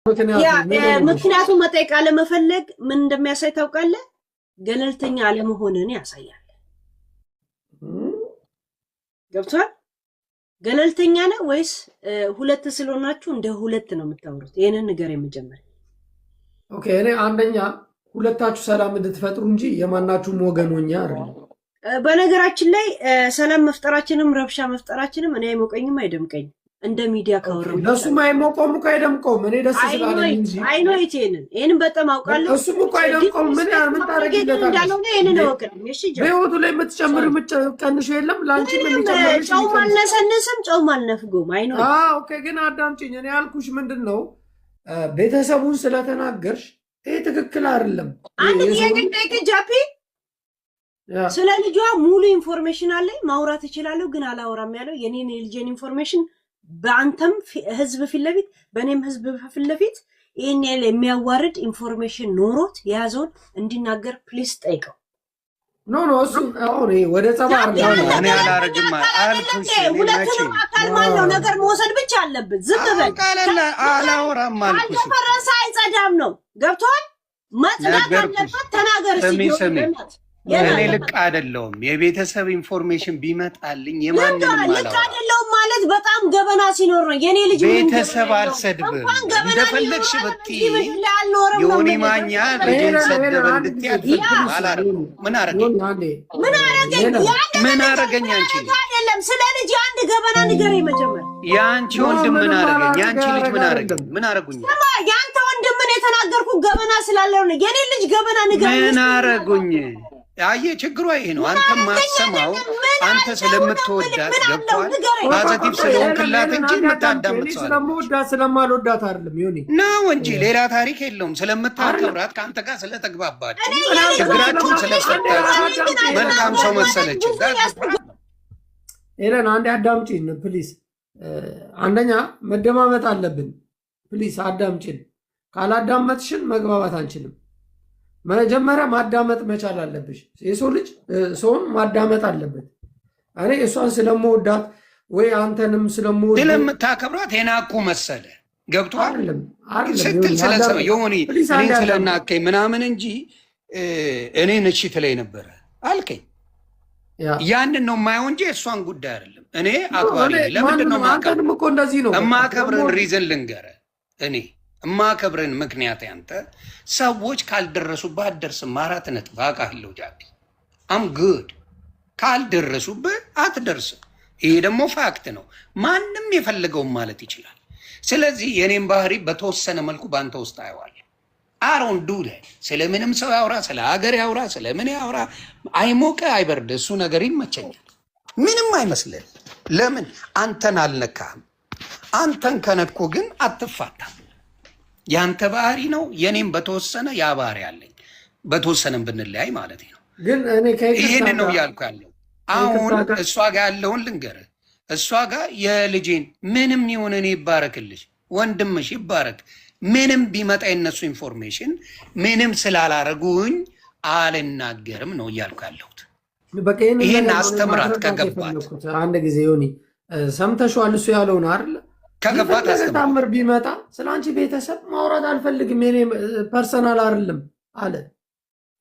ምክንያቱም መጠየቅ አለመፈለግ ምን እንደሚያሳይ ታውቃለህ? ገለልተኛ አለመሆንን ያሳያል። ገብቷል? ገለልተኛ ነህ ወይስ ሁለት ስለሆናችሁ እንደ ሁለት ነው የምታወሩት? ይሄንን ነገር የመጀመሪያ ኦኬ። እኔ አንደኛ ሁለታችሁ ሰላም እንድትፈጥሩ እንጂ የማናችሁም ወገኖኛ አይደለም። በነገራችን ላይ ሰላም መፍጠራችንም ረብሻ መፍጠራችንም እኔ አይሞቀኝም አይደምቀኝም። እንደ ሚዲያ ካወራው ለሱም አይሞቀውም እኮ አይደምቀውም። እኔ ደስ ስላለኝ እንጂ አይኖ ይሄንን በጣም አውቃለሁ። እሱም እኮ አይደምቀውም። ምን ታረጋግጣለህ እንዳለው ነው ይሄንን አውቃለሁ። እሺ በህይወቱ ላይ የምትጨምር ቀንሽ የለም ላንቺ ምን ይጨምርሽ? ጨው ማልነሰነስም ጨው ማልነፍጎም አይኖ ኦኬ። ግን አዳምጪኝ። እኔ ያልኩሽ ምንድነው ቤተሰቡን ስለተናገርሽ ይሄ ትክክል አይደለም። አንድ ጥያቄ ጃፒ ስለ ልጇ ሙሉ ኢንፎርሜሽን አለኝ ማውራት እችላለሁ፣ ግን አላወራም ያለው የኔን የልጄን ኢንፎርሜሽን በአንተም ህዝብ ፊት ለፊት በእኔም ህዝብ ፊት ለፊት ይሄን ያለ የሚያዋርድ ኢንፎርሜሽን ኖሮት የያዘውን እንዲናገር ፕሊስ ጠይቀው። ኖ እሱ አሁን ወደ ጸባር ነው እኔ አላረግም አልኩሽ። ሁለቱንም አካል ማለው ነገር መውሰድ ብቻ አለበት። ዝም በል ቃላላ አላወራም አልኩሽ። ፈረንሳ አይጸዳም ነው ገብቷል። መጽዳት አለበት። ተናገር ሲሆን እኔ ልክ አይደለሁም። የቤተሰብ ኢንፎርሜሽን ቢመጣልኝ የማንንም አላወራም። ልክ አይደለሁም ማለት በጣም ገበና ሲኖር ነው። የኔ ልጅ ቤተሰብ አልሰድብም እንደፈለግሽ ብትይ የሆነ ማኛ ልጅን ሰደበ እንድትይ አላረገም። ምን አረገኝ? ምን አረገኝ? አንቺ አይደለም ስለ ልጅ አንድ ገበና ንገረኝ መጀመር። የአንቺ ወንድም ምን አረገኝ? የአንቺ ልጅ ምን አረገኝ? ምን አረጉኝ? የአንተ ወንድም ምን የተናገርኩ ገበና ስላለው ነው። የኔ ልጅ ገበና ንገረኝ። ምን አረጉኝ? አየህ ችግሩ ይሄ ነው። አንተ ማሰማው አንተ ስለምትወዳት ገብቷል። ፖዚቲቭ ስለሆንክላት እንጂ የምታዳምጥ ሰው ስለምወዳት ስለማልወዳት አይደለም ይሁን ነው እንጂ ሌላ ታሪክ የለውም። ስለምታከብራት ከአንተ ጋር ስለተግባባችሁ ችግራችሁን ስለፈታችሁ መልካም ሰው መሰለች። ኤለን አንዴ አዳምጪን ፕሊዝ። አንደኛ መደማመጥ አለብን። ፕሊዝ አዳምጪን። ካላዳመጥሽን መግባባት አንችልም። መጀመሪያ ማዳመጥ መቻል አለብሽ። የሰው ልጅ ሰውን ማዳመጥ አለበት። እኔ እሷን ስለምወዳት ወይ አንተንም ስለምታከብራት የናኩ መሰለ ገብቷል ስትል ስለሰው የሆነ እኔን ስለናከኝ ምናምን እንጂ እኔን እሺ ትለኝ ነበረ አልከኝ። ያንን ነው የማየው እንጂ እሷን ጉዳይ አይደለም። እኔ አክባሪ ለምንድን ነው የማከብርን ሪዝን ልንገርህ። እኔ እማከብርን ምክንያት ያንተ ሰዎች ካልደረሱብህ አትደርስም። 4 ነጥብ አውቃለሁ ጃቢ አም ጉድ ካልደረሱብህ አትደርስም። ይሄ ደግሞ ፋክት ነው። ማንም የፈለገውን ማለት ይችላል። ስለዚህ የኔም ባህሪ በተወሰነ መልኩ በአንተ ውስጥ አየዋለሁ። አሮን ዱደ ስለምንም ሰው ያውራ፣ ስለ ሀገር ያውራ፣ ስለምን ያውራ፣ አይሞቀ አይበርድ፣ እሱ ነገር ይመቸኛል። ምንም አይመስልህ። ለምን አንተን አልነካህም። አንተን ከነኩ ግን አትፋታም። ያንተ ባህሪ ነው። የኔም በተወሰነ ያ ባህሪ አለኝ። በተወሰነም ብንለያይ ማለት ነው። ግን እኔ ይሄን ነው ያልኩ ያለው። አሁን እሷ ጋር ያለውን ልንገርህ። እሷ ጋር የልጄን ምንም ይሁን እኔ ይባረክልሽ፣ ወንድምሽ ይባረክ፣ ምንም ቢመጣ የነሱ ኢንፎርሜሽን ምንም ስላላረጉኝ አልናገርም ነው እያልኩ ያለሁት። ይሄን አስተምራት ከገባት አንድ ጊዜ ሆኒ ሰምተሽዋል። እሱ ያለውን አይደል ከገባት ታምር ቢመጣ ስለ አንቺ ቤተሰብ ማውራት አልፈልግም፣ የኔ ፐርሰናል አይደለም አለ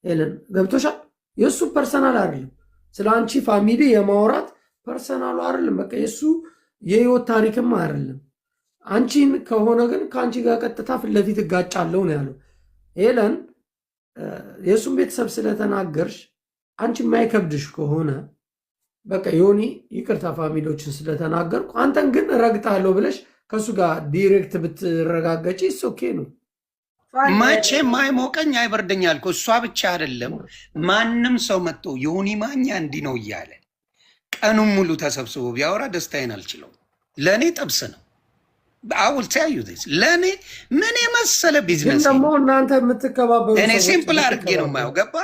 ኤለን። ገብቶሻል? የእሱ ፐርሰናል አይደለም። ስለ አንቺ ፋሚሊ የማውራት ፐርሰናሉ አይደለም። በቃ የእሱ የህይወት ታሪክም አይደለም። አንቺን ከሆነ ግን ከአንቺ ጋር ቀጥታ ፊት ለፊት እጋጫለሁ ነው ያለው ኤለን። የእሱን ቤተሰብ ስለተናገርሽ አንቺ የማይከብድሽ ከሆነ በቃ ዮኒ ይቅርታ ፋሚሊዎችን ስለተናገርኩ አንተን ግን ረግጣለሁ ብለሽ ከእሱ ጋር ዲሬክት ብትረጋገጪ ኦኬ ነው። መቼም አይሞቀኝ አይበርደኝ አልኩ። እሷ ብቻ አይደለም ማንም ሰው መጥቶ ዮኒ ማኛ እንዲህ ነው እያለ ቀኑን ሙሉ ተሰብስቦ ቢያወራ ደስታዬን አልችለውም። ለእኔ ጥብስ ነው። አውል ተያዩ ለእኔ ምን የመሰለ ቢዝነስ ደግሞ እናንተ የምትከባበሩ እኔ ሲምፕል አድርጌ ነው የማየው። ገባ?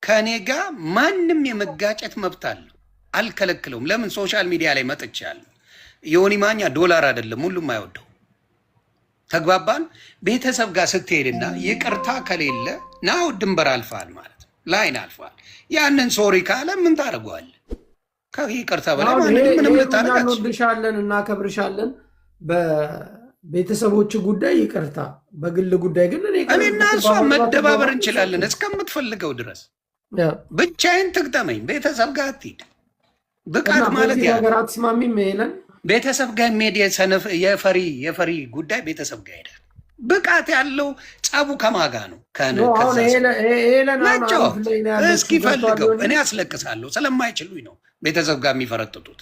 ከእኔ ጋር ማንም የመጋጨት መብት አለው። አልከለክለውም። ለምን ሶሻል ሚዲያ ላይ መጥቻለሁ። ዮኒ ማኛ ዶላር አይደለም ሁሉም አይወደው። ተግባባን? ቤተሰብ ጋር ስትሄድና ይቅርታ ከሌለ ናው ድንበር አልፋል ማለት ነው። ላይን አልፋል። ያንን ሶሪ ካለ ምን ታደርገዋለህ? ከይቅርታ በላይ ምንም ልታደርጋለህ። እንወድሻለን፣ እናከብርሻለን። ቤተሰቦች ጉዳይ ይቅርታ፣ በግል ጉዳይ ግን እኔና እሷ መደባበር እንችላለን እስከምትፈልገው ድረስ። ብቻዬን ትግጠመኝ፣ ቤተሰብ ጋር አትሂድ። ብቃት ማለት ሀገር አትስማሚም ይለን ቤተሰብ ጋር የሚሄድ የፈሪ ጉዳይ ቤተሰብ ጋር ሄዳል። ብቃት ያለው ጸቡ ከማጋ ነው። እስኪ ፈልገው እኔ አስለቅሳለሁ ስለማይችሉኝ ነው ቤተሰብ ጋር የሚፈረጥጡት።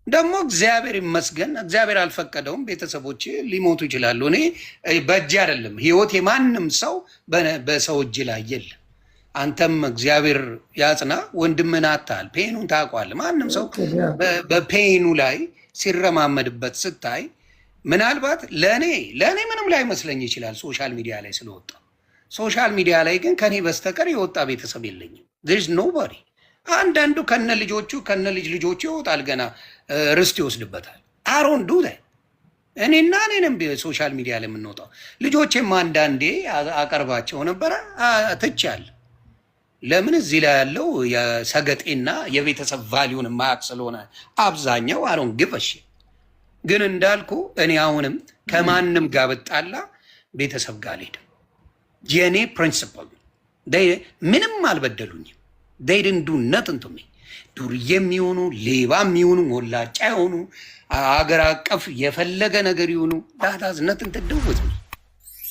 ደግሞ እግዚአብሔር ይመስገን እግዚአብሔር አልፈቀደውም። ቤተሰቦች ሊሞቱ ይችላሉ። እኔ በእጅ አይደለም ህይወት የማንም ሰው በሰው እጅ ላይ የለም። አንተም እግዚአብሔር ያጽና። ወንድምን አታል ፔኑን ታውቋለህ። ማንም ሰው በፔኑ ላይ ሲረማመድበት ስታይ ምናልባት ለእኔ ምንም ላይ መስለኝ ይችላል ሶሻል ሚዲያ ላይ ስለወጣ። ሶሻል ሚዲያ ላይ ግን ከኔ በስተቀር የወጣ ቤተሰብ የለኝም። ዚስ ኖባዲ። አንዳንዱ ከነ ልጆቹ ይወጣል፣ ገና ርስት ይወስድበታል። አሮን ዱ እኔና እኔንም ሶሻል ሚዲያ ላይ የምንወጣው ልጆቼም አንዳንዴ አቀርባቸው ነበረ ትቻለሁ። ለምን እዚህ ላይ ያለው የሰገጤና የቤተሰብ ቫሊዩን ማያቅ ስለሆነ አብዛኛው አሮን ግፈሽ። ግን እንዳልኩ እኔ አሁንም ከማንም ጋር ብጣላ ቤተሰብ ጋር አልሄድም። የእኔ ፕሪንሲፕል ምንም አልበደሉኝም። ዴይድንዱ ነትንቱሜ ዱርዬ የሚሆኑ ሌባ የሚሆኑ ሞላጫ የሆኑ አገር አቀፍ የፈለገ ነገር የሆኑ ዳታዝ ነትንትድውት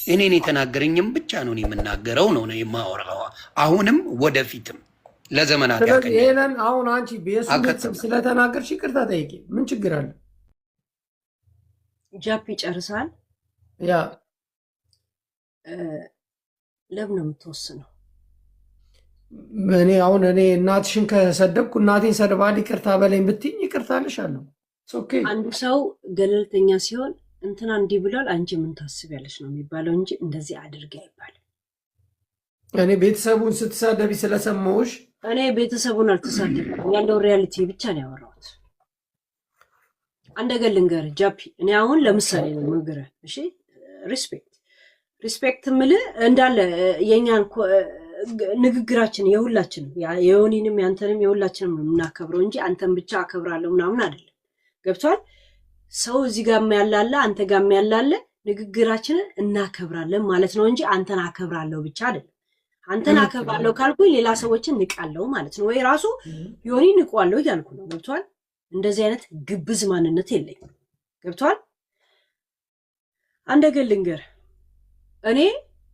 እኔን የተናገረኝም ብቻ ነው የምናገረው ነው የማወራው። አሁንም ወደፊትም ለዘመናት ያቀኝ ይሄንን አሁን አንቺ ቤተሰብ ስለተናገርሽ ይቅርታ ጠይቄ ምን ችግር አለ? ጃፒ ጨርሳል። ያ ለምን ነው የምትወስነው? እኔ እናትሽን ከሰደብኩ እናቴን ሰድባል ይቅርታ በለኝ ብትይኝ ይቅርታ ልሻለሁ። ኦኬ። አንዱ ሰው ገለልተኛ ሲሆን እንትና እንዲህ ብሏል አንቺ ምን ታስቢያለሽ ነው የሚባለው እንጂ እንደዚህ አድርግ አይባልም። እኔ ቤተሰቡን ስትሳደቢ ስለሰማሁሽ እኔ ቤተሰቡን አልተሳደብኩም፣ ያለው ሪያሊቲ ብቻ ነው ያወራሁት። አንድ ነገር ልንገርህ ጃፒ፣ እኔ አሁን ለምሳሌ ነው የምነግርህ። እሺ ሪስፔክት ምልህ እንዳለ የኛን ንግግራችን የሁላችንም የዮኒንም ያንተንም የሁላችንም ነው የምናከብረው እንጂ አንተን ብቻ አከብራለሁ ምናምን አይደለም። ገብቷል? ሰው እዚህ ጋር ያላለ አንተ ጋር ያላለ ንግግራችንን እናከብራለን ማለት ነው እንጂ አንተን አከብራለሁ ብቻ አይደለም። አንተን አከብራለሁ ካልኩኝ ሌላ ሰዎችን ንቃለሁ ማለት ነው፣ ወይ ራሱ ዮኒ ንቋለሁ እያልኩ ነው። ገብቷል? እንደዚህ አይነት ግብዝ ማንነት የለኝም። ገብቷል? አንድ ነገር ልንገርህ፣ እኔ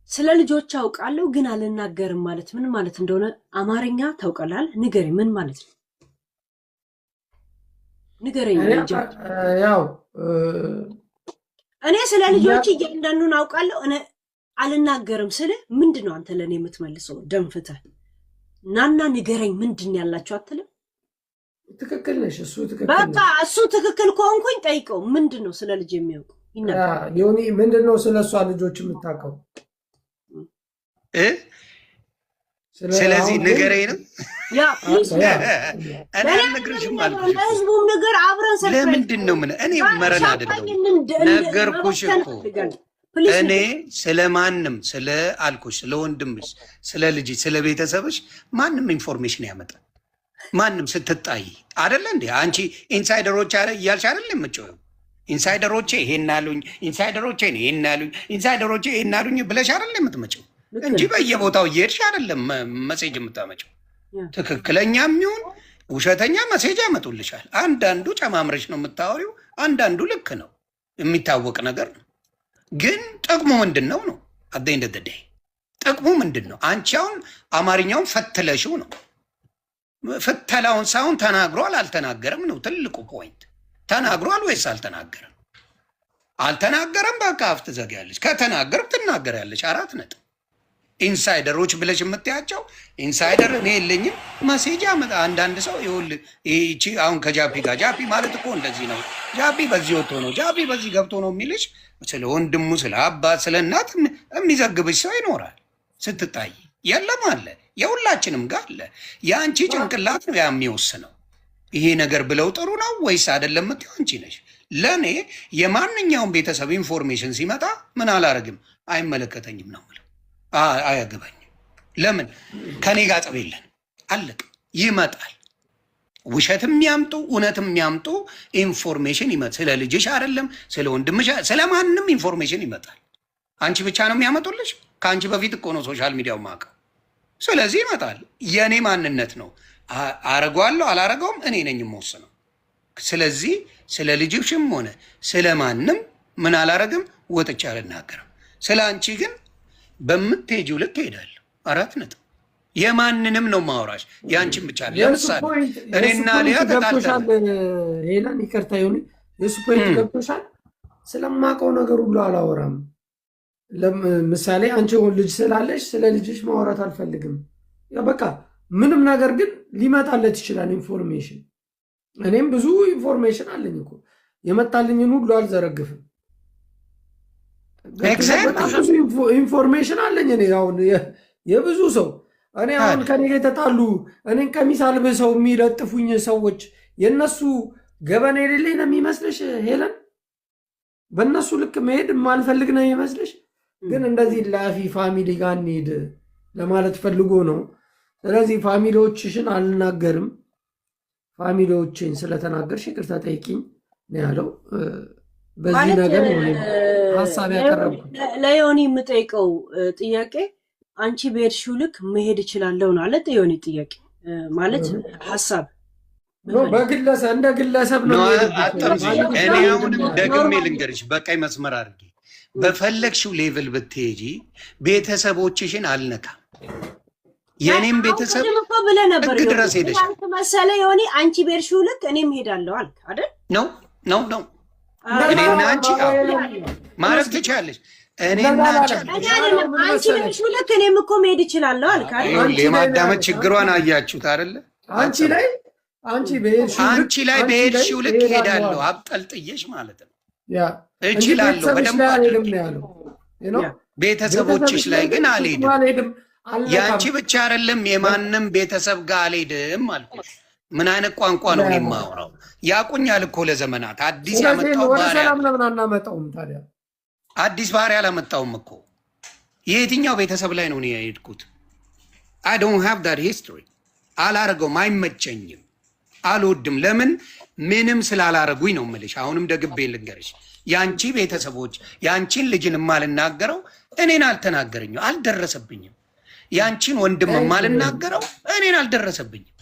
ስለ ልጆች አውቃለሁ ግን አልናገርም ማለት ምን ማለት እንደሆነ አማርኛ ታውቃለህ? ንገረኝ፣ ምን ማለት ነው? ንገረኝ። ያው እኔ ስለ ልጆች እያንዳንዱን አውቃለሁ እኔ አልናገርም ስለ ምንድን ነው አንተ ለእኔ የምትመልሰው? ደንፍተህ ናና ንገረኝ ምንድን ያላችሁ አትልም? ትክክል ነሽ። እሱ ትክክል በቃ እሱ ትክክል ከሆንኩኝ ጠይቀው። ምንድን ነው ስለ ልጅ የሚያውቁ ዮኒ? ምንድን ነው ስለ እሷ ልጆች የምታውቀው? ስለዚህ ንገረኝ ነው ያ ህዝቡም ነገር አብረን ሰርተን ለምንድን ነው እኔ መረን አይደለም ነገርኩሽ እኮ እኔ ስለማንም ስለ አልኩሽ ስለ ወንድምሽ ስለ ልጅ ስለ ቤተሰብሽ ማንም ኢንፎርሜሽን ያመጣል። ማንም ስትጣይ አይደለ እንዴ አንቺ ኢንሳይደሮች እያልሽ አይደለ የምትጮው? ኢንሳይደሮቼ ይሄን አሉኝ፣ ኢንሳይደሮቼ ይሄን አሉኝ፣ ኢንሳይደሮቼ ይሄን አሉኝ ብለሽ አይደለ የምትመጪው እንጂ በየቦታው እየሄድሽ አይደለም መሴጅ የምታመጪው። ትክክለኛ የሚሆን ውሸተኛ መሴጅ ያመጡልሻል። አንዳንዱ ጨማምረሽ ነው የምታወሪው፣ አንዳንዱ ልክ ነው፣ የሚታወቅ ነገር ነው። ግን ጥቅሙ ምንድን ነው ነው አደይ እንደደደይ ጥቅሙ ምንድን ነው? አንቺ አሁን አማርኛውን ፈትለሽው ነው። ፍተላውን ሳይሆን ተናግሯል አልተናገረም ነው ትልቁ ፖይንት። ተናግሯል ወይስ አልተናገረም? አልተናገረም በቃ አፍ ትዘጊያለሽ። ከተናገርም ትናገሪያለሽ። 4 ነጥብ። ኢንሳይደሮች ብለሽ የምትያቸው ኢንሳይደር እኔ የለኝም መሴጅ ያመጣ። አንዳንድ ሰው ይኸውልህ ይቺ አሁን ከጃፒ ጋር ጃፒ ማለት እኮ እንደዚህ ነው፣ ጃፒ በዚህ ወጥቶ ነው፣ ጃፒ በዚህ ገብቶ ነው የሚልሽ ስለ ወንድሙ ስለ አባት ስለ እናት የሚዘግብሽ ሰው ይኖራል። ስትታይ የለም አለ፣ የሁላችንም ጋር አለ። የአንቺ ጭንቅላት ነው የሚወስነው ይሄ ነገር ብለው ጥሩ ነው ወይስ አይደለም የምትይው አንቺ ነሽ። ለእኔ የማንኛውም ቤተሰብ ኢንፎርሜሽን ሲመጣ ምን አላረግም፣ አይመለከተኝም ነው የምለው። አያገባኝም። ለምን ከኔ ጋር ጠብ የለን፣ አለቅ። ይመጣል ውሸትም የሚያምጡ እውነትም የሚያምጡ ኢንፎርሜሽን ይመጣል። ስለ ልጅሽ አይደለም ስለ ወንድምሽ ስለማንም ኢንፎርሜሽን ይመጣል። አንቺ ብቻ ነው የሚያመጡልሽ። ከአንቺ በፊት እኮ ነው ሶሻል ሚዲያው ማቀው። ስለዚህ ይመጣል። የእኔ ማንነት ነው። አረገዋለሁ አላረገውም እኔ ነኝ የምወስነው። ስለዚህ ስለ ልጅሽም ሆነ ስለ ማንም ምን አላረግም ወጥቼ አልናገርም። ስለ አንቺ ግን በምትሄጂው ልክ እሄዳለሁ። 4 ነጥብ። የማንንም ነው ማውራሽ፣ የአንቺን ብቻ። ለምሳሌ እኔና ሊያ ተጣልተን ሄለን ይቅርታ ይሁን የሱ ፖይንት ገብቶሻል። ስለማውቀው ነገር ሁሉ አላወራም። ለምሳሌ አንቺ ልጅ ስላለሽ ስለ ልጅሽ ማውራት አልፈልግም። በቃ ምንም ነገር ግን ሊመጣለት ይችላል ኢንፎርሜሽን። እኔም ብዙ ኢንፎርሜሽን አለኝ እኮ የመጣልኝን ሁሉ አልዘረግፍም። ብዙ ኢንፎርሜሽን አለኝ እኔ አሁን የብዙ ሰው እኔ አሁን ከኔ ጋር የተጣሉ እኔን ቀሚስ አልብሰው የሚለጥፉኝ ሰዎች የእነሱ ገበና የሌለኝ ነው የሚመስልሽ ሄለን? በእነሱ ልክ መሄድ የማልፈልግ ነው የሚመስልሽ? ግን እንደዚህ ላፊ ፋሚሊ ጋር እንሄድ ለማለት ፈልጎ ነው። ስለዚህ ፋሚሊዎችሽን አልናገርም። ፋሚሊዎችን ስለተናገርሽ ይቅርታ ጠይቂኝ ነው ያለው። በዚህ ነገር ሀሳብ ያቀረብኩት ለዮኒ የምጠይቀው ጥያቄ አንቺ በሄድሽው ልክ መሄድ እችላለሁ ነው አለ ዮኒ። ጥያቄ ማለት ሀሳብ በግለሰብ እንደ ግለሰብ ነው። እኔ አሁንም ደግሜ ልንገርሽ በቀይ መስመር አድርጌ በፈለግሽው ሌቭል ብትሄጂ ቤተሰቦችሽን አልነካም። የኔም ቤተሰብ ብለህ ነበር ህግ ድረስ ሄደሽ መሰለ ዮኒ። አንቺ በሄድሽው ልክ እኔም ሄዳለሁ አልክ አይደል? ነው እኔና አንቺ ማረግ ትችያለሽ። እኔና አንቺ በሄድሽው ልክ እኔም እኮ መሄድ እችላለሁ አልክ አይደል? የማዳመጥ ችግሯን አያችሁት አይደለ? አንቺ ላይ በሄድሽው ልክ ሄዳለሁ አብጠልጥዬሽ ማለት ነው። እችላለሁ በደንብ። ቤተሰቦችሽ ላይ ግን አልሄድም። የአንቺ ብቻ አይደለም የማንም ቤተሰብ ጋር አልሄድም አልኩሽ። ምን አይነት ቋንቋ ነው የማወራው? ያቁኛል እኮ ለዘመናት። አዲስ ያመጣው አዲስ ባህሪ አላመጣውም እኮ። የየትኛው ቤተሰብ ላይ ነው የሄድኩት? I don't have that history። አላረገውም፣ አይመቸኝም፣ አልወድም። ለምን? ምንም ስላላረጉኝ ነው የምልሽ። አሁንም ደግቤ ልንገርሽ፣ የአንቺ ቤተሰቦች የአንቺን ልጅን የማልናገረው እኔን አልተናገረኝም፣ አልደረሰብኝም። የአንቺን ወንድም የማልናገረው እኔን አልደረሰብኝም፣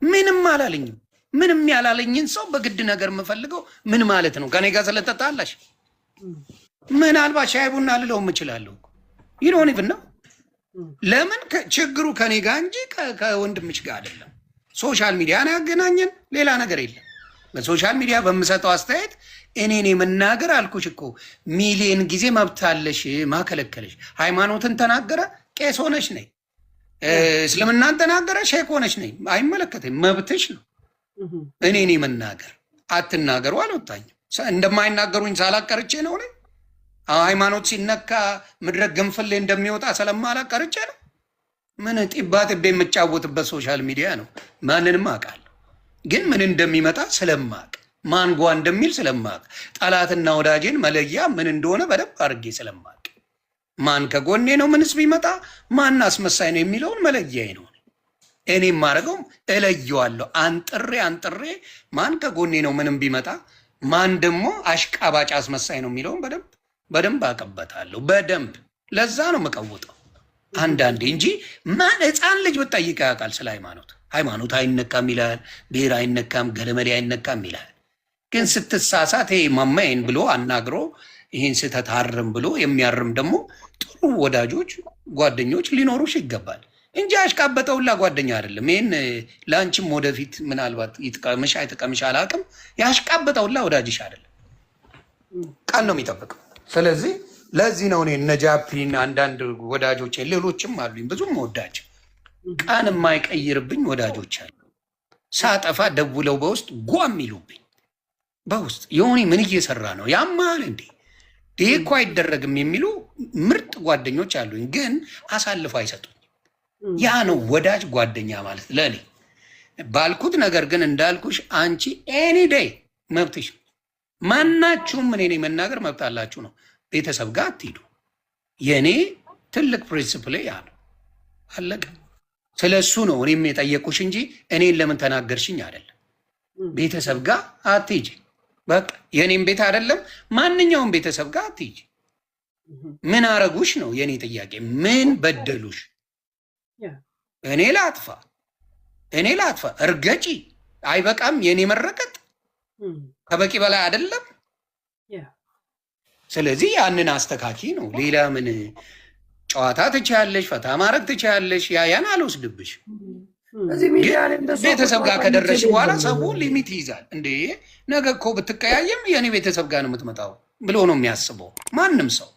ምንም አላለኝም። ምንም ያላለኝን ሰው በግድ ነገር የምፈልገው ምን ማለት ነው? ከኔ ጋር ስለተጣላሽ ምናልባት ሻይ ቡና ልለውም እችላለሁ። ይሮን ይብና ለምን ችግሩ ከኔ ጋር እንጂ ከወንድምሽ ጋር አይደለም። ሶሻል ሚዲያ ነው ያገናኘን፣ ሌላ ነገር የለም። በሶሻል ሚዲያ በምሰጠው አስተያየት እኔን የመናገር አልኩሽ እኮ ሚሊዮን ጊዜ መብት አለሽ። ማከለከለሽ? ሃይማኖትን ተናገረ ቄስ ሆነሽ ነኝ፣ እስልምናን ተናገረ ሼክ ሆነሽ ነኝ፣ አይመለከተኝ፣ መብትሽ ነው። እኔን የመናገር አትናገሩ አልወጣኝም። እንደማይናገሩኝ ሳላቀርቼ ነው እኔ ሃይማኖት ሲነካ ምድረ ግንፍሌ እንደሚወጣ ስለማላቀርቼ ነው። ምን ጢባ ጥቤ የምጫወትበት ሶሻል ሚዲያ ነው። ማንንም አውቃለሁ፣ ግን ምን እንደሚመጣ ስለማቅ፣ ማንጓ እንደሚል ስለማቅ፣ ጠላትና ወዳጄን መለያ ምን እንደሆነ በደንብ አድርጌ ስለማቅ፣ ማን ከጎኔ ነው ምንስ ቢመጣ ማን አስመሳይ ነው የሚለውን መለያዬ ነው። እኔ የማደርገው እለየዋለሁ። አንጥሬ ማን ከጎኔ ነው ምንም ቢመጣ ማን ደግሞ አሽቃባጭ አስመሳይ ነው የሚለውን በደንብ አቀበታለሁ። በደንብ ለዛ ነው የምቀውጠው አንዳንዴ እንጂ ማን ህፃን ልጅ ብትጠይቅ ያውቃል ስለ ሃይማኖት አይነካም ይላል፣ ብሔር አይነካም፣ ገለመሌ አይነካም ይላል። ግን ስትሳሳት ይሄ ማማዬን ብሎ አናግሮ ይህን ስህተት አርም ብሎ የሚያርም ደግሞ ጥሩ ወዳጆች ጓደኞች ሊኖሩሽ ይገባል እንጂ አሽቃበጠውላ ጓደኛ አይደለም። ይህን ለአንቺም ወደፊት ምናልባት ይጥቀምሽ አይጥቀምሽ አላውቅም። ያሽቃበጠውላ ወዳጅሽ አይደለም፣ ቃል ነው የሚጠብቀው። ስለዚህ ለዚህ ነው እኔ እነ ጃፒን አንዳንድ ወዳጆች ሌሎችም አሉኝ ብዙም ወዳጅ ቃን የማይቀይርብኝ ወዳጆች አሉ። ሳጠፋ ደውለው በውስጥ ጓም ይሉብኝ በውስጥ የሆነ ምን እየሰራ ነው ያማል እንዴ ይሄ እኮ አይደረግም የሚሉ ምርጥ ጓደኞች አሉኝ፣ ግን አሳልፎ አይሰጡኝ። ያ ነው ወዳጅ ጓደኛ ማለት ለእኔ ባልኩት ነገር። ግን እንዳልኩሽ አንቺ ኤኒ ዴይ መብትሽ፣ ማናችሁም እኔ መናገር መብት አላችሁ ነው። ቤተሰብ ጋር አትሂዱ። የእኔ ትልቅ ፕሪንስፕል ያ ነው፣ አለቀ። ስለሱ ነው እኔም የጠየቁሽ እንጂ እኔን ለምን ተናገርሽኝ አይደለም። ቤተሰብ ጋር አትሂጂ። በቃ የኔም ቤት አይደለም ማንኛውም ቤተሰብ ጋር አትሂጂ። ምን አረጉሽ ነው የኔ ጥያቄ። ምን በደሉሽ? እኔ ላጥፋ እርገጪ። አይበቃም? የኔ መረቀጥ ከበቂ በላይ አይደለም? ስለዚህ ያንን አስተካኪ ነው። ሌላ ምን ጨዋታ ትችያለሽ፣ ፈታ ማድረግ ትችያለሽ። ያን አልወስድብሽ። ቤተሰብ ጋር ከደረሽ በኋላ ሰው ሊሚት ይይዛል። እንዴ ነገ እኮ ብትቀያየም የኔ ቤተሰብ ጋር ነው የምትመጣው ብሎ ነው የሚያስበው ማንም ሰው።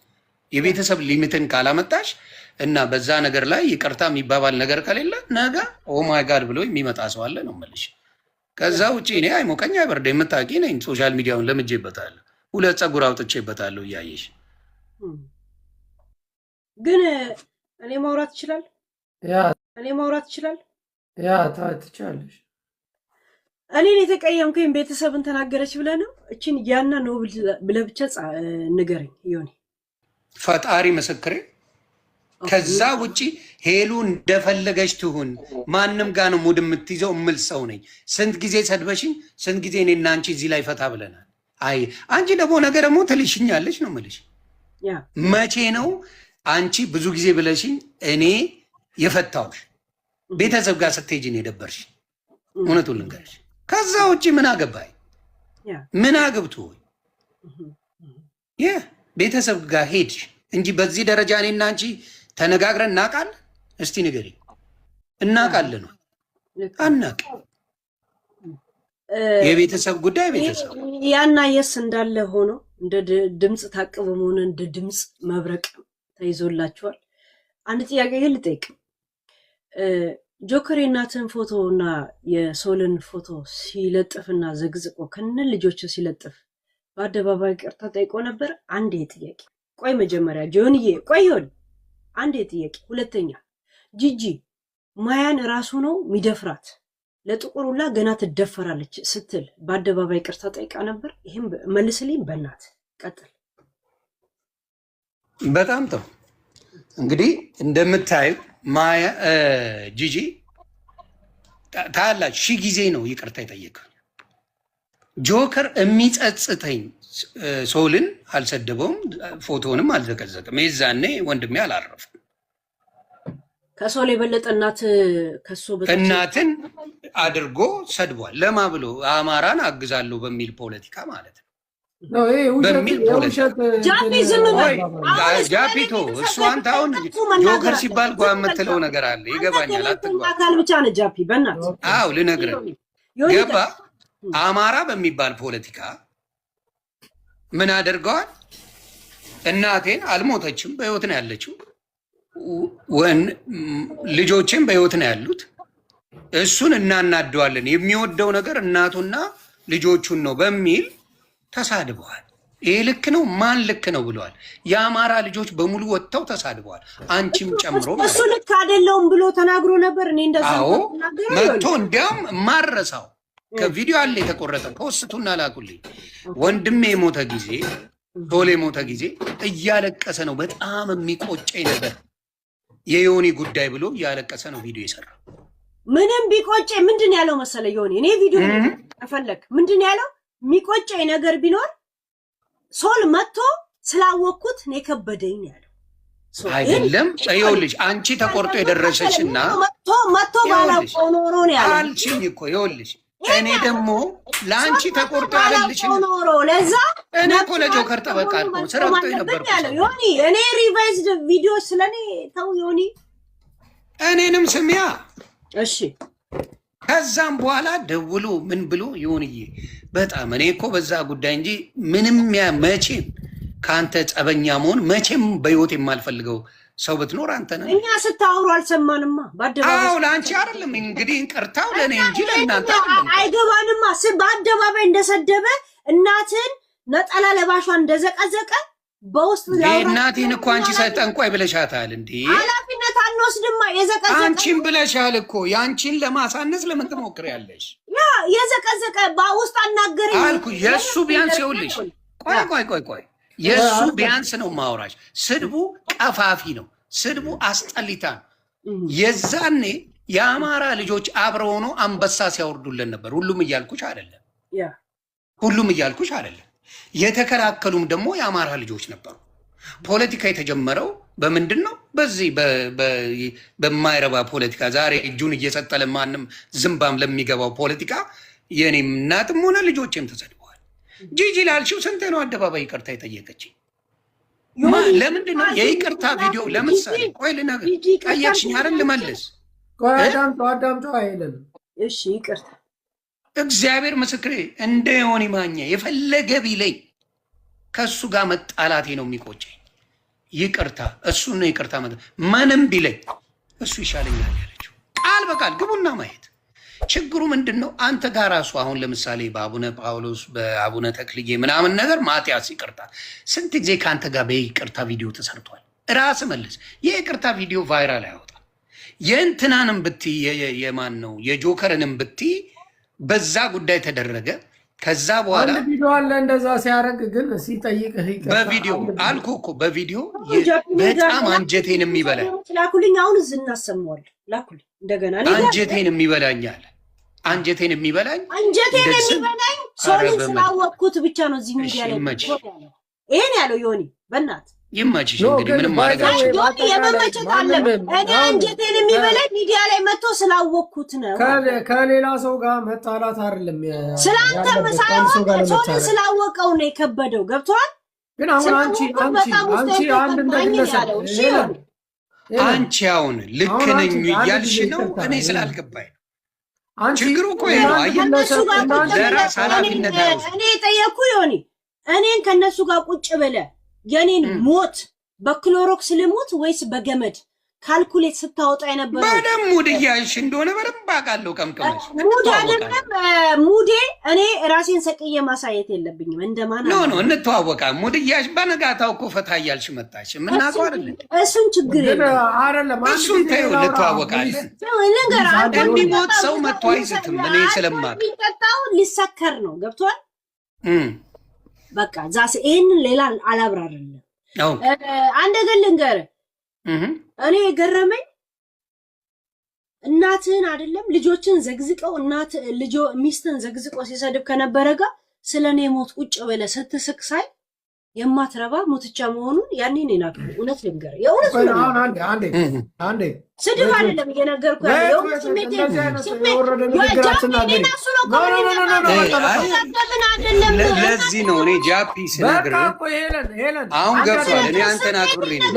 የቤተሰብ ሊሚትን ካላመጣሽ እና በዛ ነገር ላይ ይቅርታ የሚባባል ነገር ከሌለ ነገ ኦማይ ጋድ ብሎ የሚመጣ ሰው አለ ነው የምልሽ። ከዛ ውጭ እኔ አይሞቀኝ አይበርደ የምታውቂ ነኝ። ሶሻል ሚዲያውን ለምጄበታለሁ፣ 2 ፀጉር አውጥቼበታለሁ እያየሽ። ግን እኔ ማውራት ይችላል ትችላለሽ። እኔን የተቀየምከኝ ቤተሰብን ተናገረች ብለህ ነው? እችን ያና ነው ብለህ ብቻ ንገረኝ ዮኒ። ፈጣሪ ምስክሬ። ከዛ ውጪ ሄሉ እንደፈለገች ትሁን፣ ማንም ጋር ነው ሙድ የምትይዘው እምል ሰው ነኝ። ስንት ጊዜ ሰድበሽኝ፣ ስንት ጊዜ እኔና አንቺ እዚህ ላይ ፈታ ብለናል። አይ አንቺ ደግሞ ነገ ደግሞ ትልሽኛለች ነው የምልሽ። መቼ ነው አንቺ ብዙ ጊዜ ብለሽኝ እኔ የፈታውሽ? ቤተሰብ ጋር ስትሄጂ ነው የደበርሽ። እውነቱን ልንገርሽ። ከዛ ውጭ ምን አገባኝ? ምን አግብቶ ቤተሰብ ጋር ሄድሽ እንጂ በዚህ ደረጃ እኔና አንቺ ተነጋግረን እናውቃለን? እስቲ ንገሪኝ። እናውቃለን ነው አናውቅም? የቤተሰብ ጉዳይ ቤተሰብ ያና የስ እንዳለ ሆኖ እንደ ድምፅ ታቅቦ መሆን እንደ ድምፅ መብረቅ ተይዞላችኋል። አንድ ጥያቄ ግን ልጠይቅ። ጆከር የእናትን ፎቶ እና የሶልን ፎቶ ሲለጥፍና ዘግዝቆ ከነ ልጆቹ ሲለጥፍ በአደባባይ ቅርታ ጠይቆ ነበር? አንድ ጥያቄ። ቆይ መጀመሪያ ጆንዬ ቆይ ሆን አንድ ጥያቄ። ሁለተኛ ጂጂ ማያን ራሱ ነው ሚደፍራት ለጥቁሩላ ገና ትደፈራለች ስትል በአደባባይ ቅርታ ጠይቃ ነበር? ይሄም መልስልኝ በእናት ቀጥል። በጣም ጥሩ። እንግዲህ እንደምታዩ ማያ ጂጂ ታላች 1000 ጊዜ ነው ይቅርታ የጠየቀው። ጆከር የሚጸጽተኝ ሶልን አልሰደበውም፣ ፎቶንም አልዘቀዘቅም። የዛኔ ወንድሜ አላረፈም። ከሶል የበለጠ እናትን አድርጎ ሰድቧል። ለማ ብሎ አማራን አግዛለሁ በሚል ፖለቲካ ማለት ነው። ጃፒቶ እሱ አንተ አሁን ጆከር ሲባል ጓ የምትለው ነገር አለ። ይገባኛል። አካል ብቻ ነው ጃፒ በእናትህ። አዎ ልነግርህ ገባ። አማራ በሚባል ፖለቲካ ምን አድርገዋል? እናቴን አልሞተችም፣ በህይወት ነው ያለችው። ልጆችን በህይወት ነው ያሉት። እሱን እናናደዋለን። የሚወደው ነገር እናቱና ልጆቹን ነው በሚል ተሳድበዋል። ይሄ ልክ ነው? ማን ልክ ነው ብለዋል? የአማራ ልጆች በሙሉ ወጥተው ተሳድበዋል፣ አንቺም ጨምሮ። እሱ ልክ አይደለውም ብሎ ተናግሮ ነበር። እኔ እንደዛ መጥቶ እንዲያውም ማረሳው ከቪዲዮ አለ የተቆረጠ ከወስቱና ላኩልኝ። ወንድሜ የሞተ ጊዜ ቶሌ የሞተ ጊዜ እያለቀሰ ነው። በጣም የሚቆጨኝ ነበር የዮኒ ጉዳይ ብሎ እያለቀሰ ነው ቪዲዮ የሰራው። ምንም ቢቆጨ ምንድን ያለው መሰለ ዮኒ? እኔ ቪዲዮ ተፈለክ ምንድን ያለው? የሚቆጨኝ ነገር ቢኖር ሶል መጥቶ ስላወቅኩት ነው የከበደኝ ያለው። አይደለም ይኸውልሽ፣ አንቺ ተቆርጦ የደረሰችና መጥቶ ባላውቀው ኖሮ ነው ያለው አልሽኝ እኮ። ይኸውልሽ እኔ ደግሞ ለአንቺ ተቆርጦ ያለልሽ ኖሮ ለዛ እኔ እኮ ለጆከር ጠበቃ አልኩ። ስረግጦ ነበር ዮኒ። እኔ ሪቫይዝድ ቪዲዮ ስለኔ ተው ዮኒ፣ እኔንም ስሚያ። እሺ ከዛም በኋላ ደውሎ ምን ብሎ ዮኒዬ በጣም እኔ እኮ በዛ ጉዳይ እንጂ ምንም መቼም ከአንተ ጸበኛ መሆን መቼም በህይወት የማልፈልገው ሰው ብትኖር አንተ ነህ። እኛ ስታወሩ አልሰማንማ በአደባባይ። አዎ ለአንቺ አይደለም እንግዲህ እንቅርታው ለእኔ እንጂ ለእናንተ አይደለም። አይገባንማ። በአደባባይ እንደሰደበ እናትን ነጠላ ለባሿ እንደዘቀዘቀ በውስጥ እናቴን እኮ አንቺ ጠንቋይ ብለሻታል እንዴ? ኃላፊነት አንወስድማ። የዘቀዘቀ አንቺን ብለሻል እኮ። የአንቺን ለማሳነስ ለምን ትሞክሪያለሽ? ያ የዘቀዘቀ በውስጥ አናገረኝ አልኩ። የእሱ ቢያንስ ይኸውልሽ፣ ቆይ የእሱ ቢያንስ ነው ማውራሽ። ስድቡ ቀፋፊ ነው። ስድቡ አስጠሊታ ነው። የዛኔ የአማራ ልጆች አብረው ሆኖ አንበሳ ሲያወርዱልን ነበር። ሁሉም እያልኩሽ አይደለም። የተከላከሉም ደግሞ የአማራ ልጆች ነበሩ። ፖለቲካ የተጀመረው በምንድን ነው? በዚህ በማይረባ ፖለቲካ ዛሬ እጁን እየሰጠ ለማንም ዝምባም ለሚገባው ፖለቲካ የኔም እናትም ሆነ ልጆችም ተሰድበዋል። ጂጂ ላልሽው ስንት ነው አደባባይ ይቅርታ የጠየቀችኝ? ለምንድን ነው የይቅርታ ቪዲዮ? ለምሳሌ ቆይ ልነግር፣ ጠየቅሽኝ አይደል? ልመልስ። አዳምጠው አይለን። እሺ ይቅርታ። እግዚአብሔር ምስክሬ እንደ ዮኒ ማኛ የፈለገ ቢለኝ ከእሱ ጋር መጣላቴ ነው የሚቆጨኝ። ይቅርታ እሱ ነው ይቅርታ ምንም ቢለኝ እሱ ይሻለኛል ያለችው ቃል በቃል ግቡና ማየት። ችግሩ ምንድን ነው? አንተ ጋር ራሱ አሁን ለምሳሌ በአቡነ ጳውሎስ በአቡነ ተክልዬ ምናምን ነገር ማቲያስ ይቅርታ ስንት ጊዜ ከአንተ ጋር በይቅርታ ቪዲዮ ተሰርቷል። ራስ መልስ። የይቅርታ ቪዲዮ ቫይራል አይወጣም። የእንትናንም ብቲ የማን ነው የጆከርንም ብቲ በዛ ጉዳይ ተደረገ። ከዛ በኋላ አንድ ቪዲዮ አለ እንደዛ ሲያደርግ ግን ሲጠይቅህ በቪዲዮ አልኩ እኮ በቪዲዮ በጣም አንጀቴን የሚበላኝ ላኩልኝ። አሁን እዚህ እናሰማዋለን። ላኩልኝ እንደገና አንጀቴን የሚበላኛል። አንጀቴን የሚበላኝ ሶኒን ስላወቅኩት ብቻ ነው። እዚህ ሚዲያ ላይ ይሄን ያለው ዮኒ በእናት ይመችሽ። እንግዲህ ምንም ማድረግ ዮኒ የመመቸት አለ። እኔ አንጀቴን የሚበላኝ ሚዲያ ላይ መጥቶ ስላወቅኩት ነው። ከሌላ ሰው ጋር መጣላት አይደለም። ስላንተ ሶኒን ስላወቀው ነው የከበደው። ገብቷል። ግን አሁን አንቺ አንድ እንደግለሰብ አንቺ አሁን ልክ ነኝ እያልሽ ነው። እኔ ስላልገባኝ ችግሩ እኮ ነው። ለራስ ኃላፊነት እኔ ጠየቅኩ ዮኒ እኔን ከነሱ ጋር ቁጭ ብለህ የኔን ሞት በክሎሮክስ ልሞት ወይስ በገመድ ካልኩሌት ስታወጣ የነበረው በደም ሙድ እያልሽ እንደሆነ በደንብ አውቃለሁ። ቀምቀመሽ ሙድ አይደለም ሙዴ። እኔ ራሴን ሰቅዬ ማሳየት የለብኝም እንደማን ኖ እንተዋወቃ ሙድ እያልሽ በነጋታው እኮ ፈታ እያልሽ መጣሽ። የምናውቀው አይደለም እሱን ችግር አይደለም። እሱን ተይው እንተዋወቃለን። የሚሞት ሰው መጥቶ አይስትም። እኔ ስለማውቅ የሚጠጣው ሊሰከር ነው። ገብቷል። በቃ ዛስ ይሄንን ሌላ አላብራርልም። አንድ ነገር ልንገርህ። እኔ የገረመኝ እናትህን አይደለም ልጆችን ዘግዝቀው ሚስትን ዘግዝቀው ሲሰድብ ከነበረ ጋር ስለኔ ሞት ቁጭ ብለህ ስትስቅ ሳይ የማትረባ ሞትቻ መሆኑን ያኔ ነው ናቀው። እውነት ልንገርህ፣ የእውነት ነው። አንዴ ስድብ አይደለም እየነገርኩህ ያለው ስሜት ለዚህ ነው እኔ ጃፒ ስነግርህ አሁን ገብቷል። እኔ አንተን አክብሬ ነው።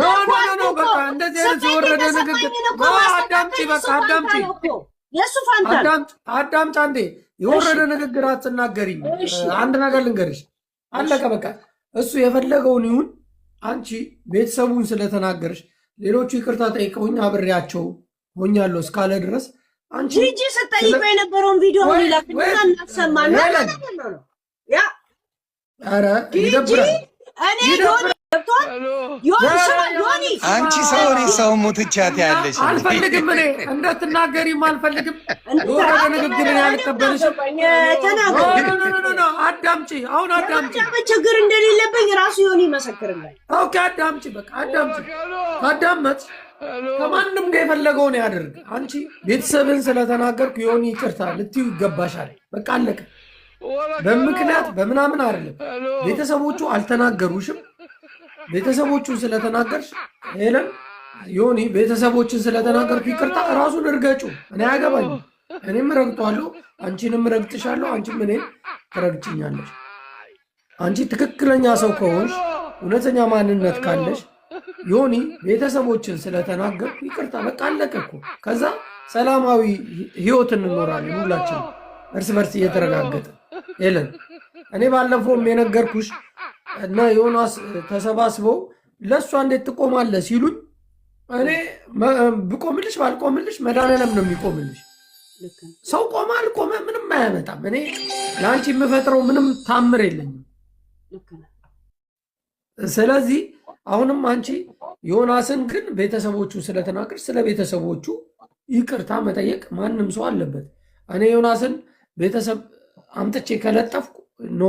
በቃ እንደዚህ አይነት የወረደ ንግግር አዳምጪ። በቃ አዳምጪ። አንዴ የወረደ ንግግር አትናገሪኝ። አንድ ነገር ልንገርሽ፣ አለቀ በቃ። እሱ የፈለገውን ይሁን። አንቺ ቤተሰቡን ስለተናገርሽ ሌሎቹ ይቅርታ ጠይቀውኝ አብሬያቸው ሆኛለሁ እስካለ ድረስ አንቺ ጂጂ ስጠይቀው የነበረውን ቪዲዮ ላክልና እናሰማና ያ ኧረ ይደብራል። እኔ ዮኒ አንቺ ሰው እኔ ሰው ሞትቻት ያለሽ አልፈልግም። እኔ እንደትናገሪም አልፈልግም። ወረደ ንግግር ያልቀበልሽም አዳምጪ። አሁን አዳምጪ። ችግር እንደሌለብኝ ራሱ ዮኒ ይመሰክርልኝ። ኦኬ አዳምጪ። በቃ አዳምጪ። ካዳመጥ ከማንም ጋር የፈለገውን ያደርግ። አንቺ ቤተሰብን ስለተናገርኩ ዮኒ ይቅርታ ልትዩ ይገባሻል። በቃ አለቀ። በምክንያት በምናምን አይደለም። ቤተሰቦቹ አልተናገሩሽም። ቤተሰቦቹን ስለተናገርሽ ሄለን ዮኒ ቤተሰቦችን ስለተናገርኩ ይቅርታ ራሱን እርገጩ። እኔ አያገባኝም። እኔም ረግጧለሁ፣ አንቺንም ረግጥሻለሁ፣ አንቺም እኔም ትረግጭኛለሽ። አንቺ ትክክለኛ ሰው ከሆንሽ እውነተኛ ማንነት ካለሽ ዮኒ ቤተሰቦችን ስለተናገርኩ ይቅርታ በቃ አለቀ እኮ። ከዛ ሰላማዊ ህይወት እንኖራለን ሁላችን እርስ በርስ እየተረጋገጠ። ሄለን እኔ ባለፈውም የነገርኩሽ እና ዮናስ ተሰባስበው ለእሷ እንዴት ትቆማለህ ሲሉኝ እኔ ብቆምልሽ ባልቆምልሽ መድኃኒዓለም ነው የሚቆምልሽ። ሰው ቆመ አልቆመ ምንም አያመጣም። እኔ ለአንቺ የምፈጥረው ምንም ታምር የለኝም። ስለዚህ አሁንም አንቺ ዮናስን ግን ቤተሰቦቹ ስለተናገር ስለ ቤተሰቦቹ ይቅርታ መጠየቅ ማንም ሰው አለበት። እኔ ዮናስን ቤተሰብ አምጥቼ ከለጠፍኩ ኖ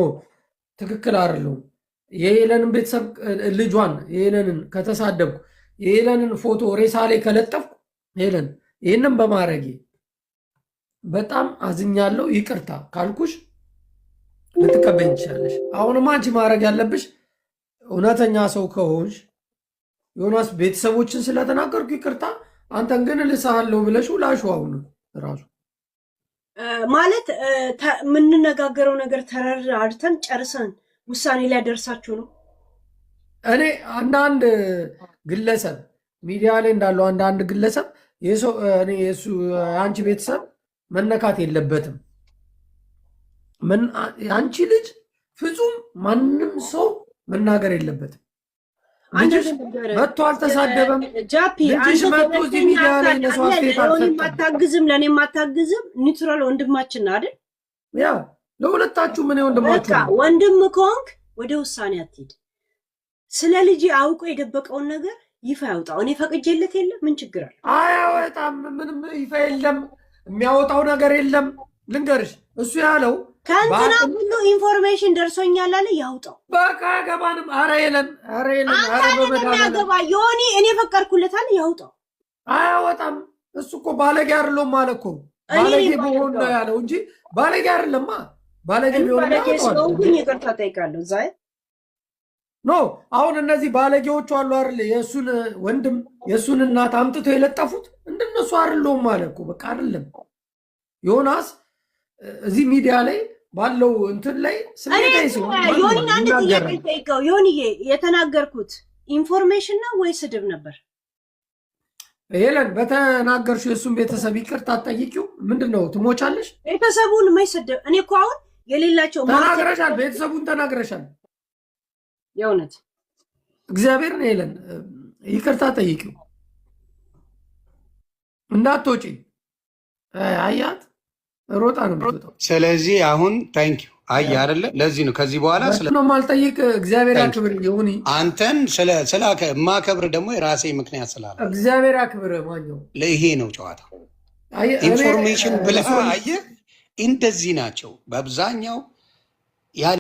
ትክክል አይደለሁም። የሄለንን ቤተሰብ ልጇን የሄለንን ከተሳደብኩ የሄለንን ፎቶ ሬሳ ላይ ከለጠፍኩ ሄለን ይህንም በማድረጌ በጣም አዝኛለሁ። ይቅርታ ካልኩሽ ልትቀበኝ ትችላለሽ። አሁንም አንቺ ማድረግ ያለብሽ እውነተኛ ሰው ከሆንሽ ዮናስ ቤተሰቦችን ስለተናገርኩ ይቅርታ፣ አንተን ግን ልሳሃለሁ ብለሽ ላሹ አሁን ራሱ ማለት የምንነጋገረው ነገር ተረዳድተን ጨርሰን ውሳኔ ላይ ደርሳችሁ ነው። እኔ አንዳንድ ግለሰብ ሚዲያ ላይ እንዳለው አንዳንድ ግለሰብ የአንቺ ቤተሰብ መነካት የለበትም። አንቺ ልጅ ፍጹም ማንም ሰው መናገር የለበትም። ልጅሽ መጥቶ አልተሳደበም። ልጅሽ መጥቶ እዚህ ሚዲያ ላይ ማታግዝም ለእኔ ማታግዝም ኒውትራል ወንድማችን አይደል? ያ ለሁለታችሁ ምን ወንድማችሁ ወንድም ከሆንክ ወደ ውሳኔ አትሄድ። ስለ ልጅ አውቆ የደበቀውን ነገር ይፋ ያውጣው። እኔ ፈቅጄለት የለም ምን ችግር አለ? አያወጣም። ምንም ይፋ የለም፣ የሚያወጣው ነገር የለም። ልንገርሽ እሱ ያለው ከእንትና ሁሉ ኢንፎርሜሽን ደርሶኛል አለ ያውጣው። በቃ ገባንም። ኧረ የለን ያገባ ዮኒ እኔ ፈቀድኩለታል ያውጣው። አያወጣም። እሱ እኮ ባለጌ አይደለም ማለት እኮ ባለጌ ቢሆን ነው ያለው እንጂ ባለጌ አይደለማ። ባለጌ ቢሆን ነው ይቅርታ ጠይቃለሁ። ዛይ ኖ አሁን እነዚህ ባለጌዎቹ አሉ አይደል? የእሱን ወንድም የእሱን እናት አምጥቶ የለጠፉት እንደነሱ አይደለም ማለት እኮ በቃ አይደለም። ዮናስ እዚህ ሚዲያ ላይ ባለው እንትን ላይ ስለዚህ ዮኒ አንድ ጥያቄ ጠይቀው። ዮኒዬ የተናገርኩት ኢንፎርሜሽን ነው ወይ ስድብ ነበር? ሄለን በተናገርሽው የእሱን ቤተሰብ ይቅርታ አትጠይቂው? ምንድን ነው ትሞቻለሽ? ቤተሰቡን ማይሰደብ እኔ እኮ አሁን የሌላቸው ተናግረሻል። ቤተሰቡን ተናግረሻል። የእውነት እግዚአብሔርን ሄለን ይቅርታ ጠይቂው እንዳትወጪ። አያት ሮጣ ነው የምትወጣው። ስለዚህ አሁን ታንኪዩ አይ አይደለ? ለዚህ ነው ከዚህ በኋላ ነው ማልጠይቅ። እግዚአብሔር ያክብር ይሁን። አንተን ማከብር ደግሞ የራሴ ምክንያት ስላለ እግዚአብሔር ያክብር። ማኛው ለይሄ ነው ጨዋታ። ኢንፎርሜሽን ብለህ አየህ፣ እንደዚህ ናቸው በአብዛኛው ያለ